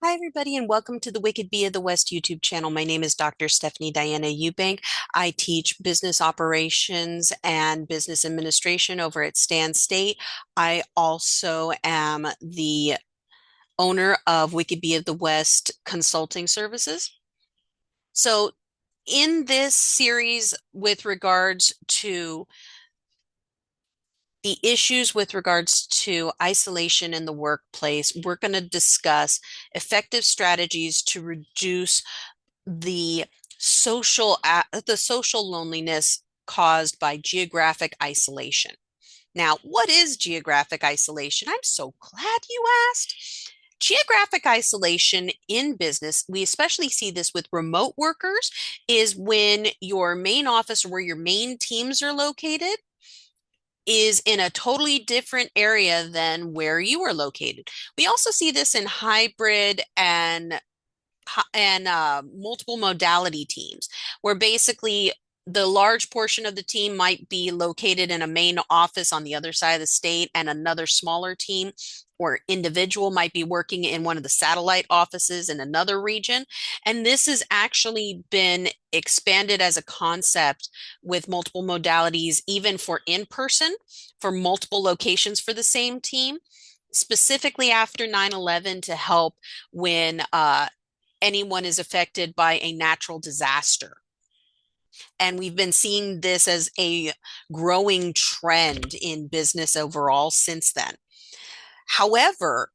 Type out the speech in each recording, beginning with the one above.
Hi, everybody, and welcome to the Wicked Bee of the West YouTube channel. My name is Dr. Stephanie Diana Eubank. I teach business operations and business administration over at Stan State. I also am the owner of Wicked Bee of the West Consulting Services. So, in this series, with regards to the issues with regards to isolation in the workplace, we're going to discuss effective strategies to reduce the social loneliness caused by geographic isolation. Now, what is geographic isolation? I'm so glad you asked. Geographic isolation in business, we especially see this with remote workers, is when your main office or where your main teams are located is in a totally different area than where you are located. We also see this in hybrid and multiple modality teams, where basically the large portion of the team might be located in a main office on the other side of the state, and another smaller team or individual might be working in one of the satellite offices in another region. And this has actually been expanded as a concept with multiple modalities, even for in person, for multiple locations for the same team, specifically after 9/11 to help when anyone is affected by a natural disaster. And we've been seeing this as a growing trend in business overall since then. However,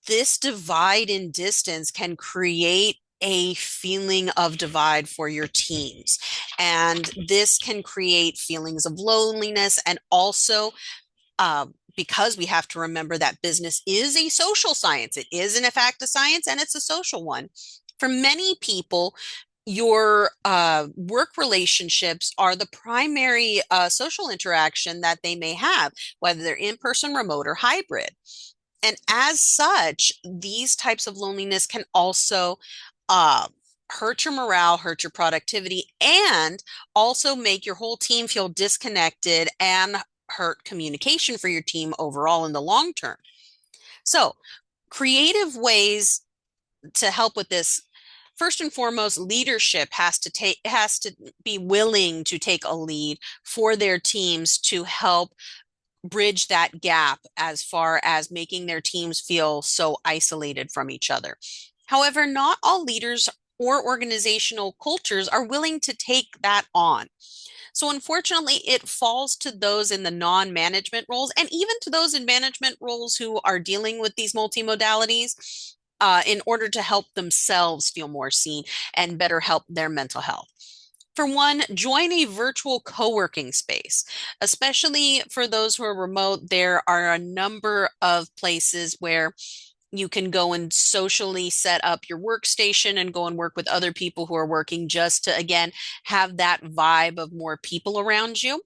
this divide in distance can create a feeling of divide for your teams. And this can create feelings of loneliness and also because we have to remember that business is a social science. It is, in fact, a science, and it's a social one. For many people, your work relationships are the primary social interaction that they may have, whether they're in person, remote, or hybrid. And as such, these types of loneliness can also uh, hurt your morale, hurt your productivity, and also make your whole team feel disconnected and hurt communication for your team overall in the long term. So, creative ways to help with this. First and foremost, leadership has to be willing to take a lead for their teams to help bridge that gap as far as making their teams feel so isolated from each other. However, not all leaders or organizational cultures are willing to take that on. So unfortunately, it falls to those in the non-management roles and even to those in management roles who are dealing with these multimodalities in order to help themselves feel more seen and better help their mental health. For one, join a virtual co-working space. Especially for those who are remote, there are a number of places where you can go and socially set up your workstation and go and work with other people who are working, just to, again, have that vibe of more people around you.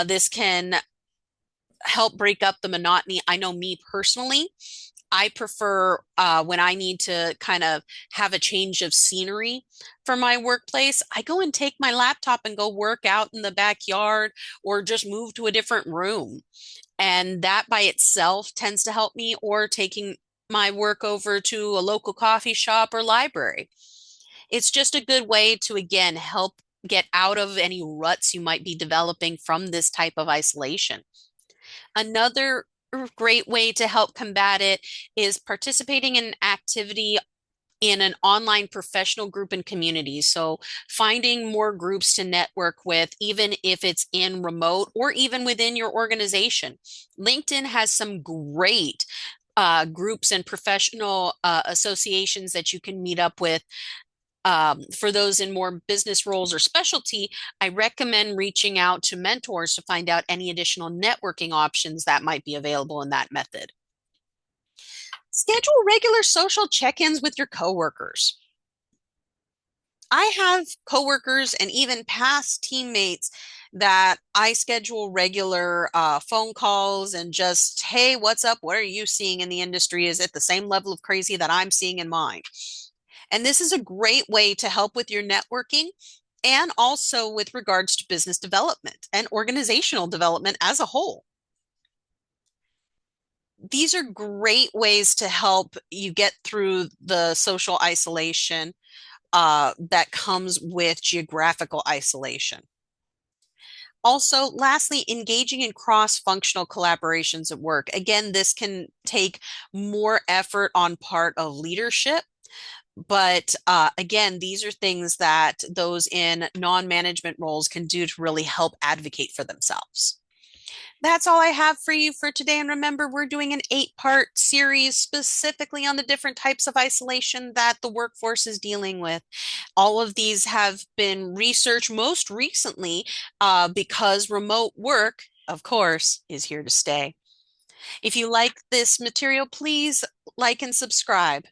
This can help break up the monotony. I know me personally, I prefer when I need to kind of have a change of scenery for my workplace, I go and take my laptop and go work out in the backyard or just move to a different room. And that by itself tends to help me, or taking my work over to a local coffee shop or library. It's just a good way to, again, help get out of any ruts you might be developing from this type of isolation. Another great way to help combat it is participating in an activity in an online professional group and community. So finding more groups to network with, even if it's in remote or even within your organization. LinkedIn has some great groups and professional associations that you can meet up with. For those in more business roles or specialty, I recommend reaching out to mentors to find out any additional networking options that might be available in that method. Schedule regular social check-ins with your coworkers. I have coworkers and even past teammates that I schedule regular phone calls and just, hey, what's up? What are you seeing in the industry? Is it the same level of crazy that I'm seeing in mine? And this is a great way to help with your networking and also with regards to business development and organizational development as a whole. these are great ways to help you get through the social isolation that comes with geographical isolation. Also, lastly, engaging in cross-functional collaborations at work. Again, this can take more effort on part of leadership, but again, these are things that those in non-management roles can do to really help advocate for themselves. That's all I have for you for today. And remember, we're doing an 8-part series specifically on the different types of isolation that the workforce is dealing with. All of these have been researched most recently because remote work, of course, is here to stay. If you like this material, please like and subscribe.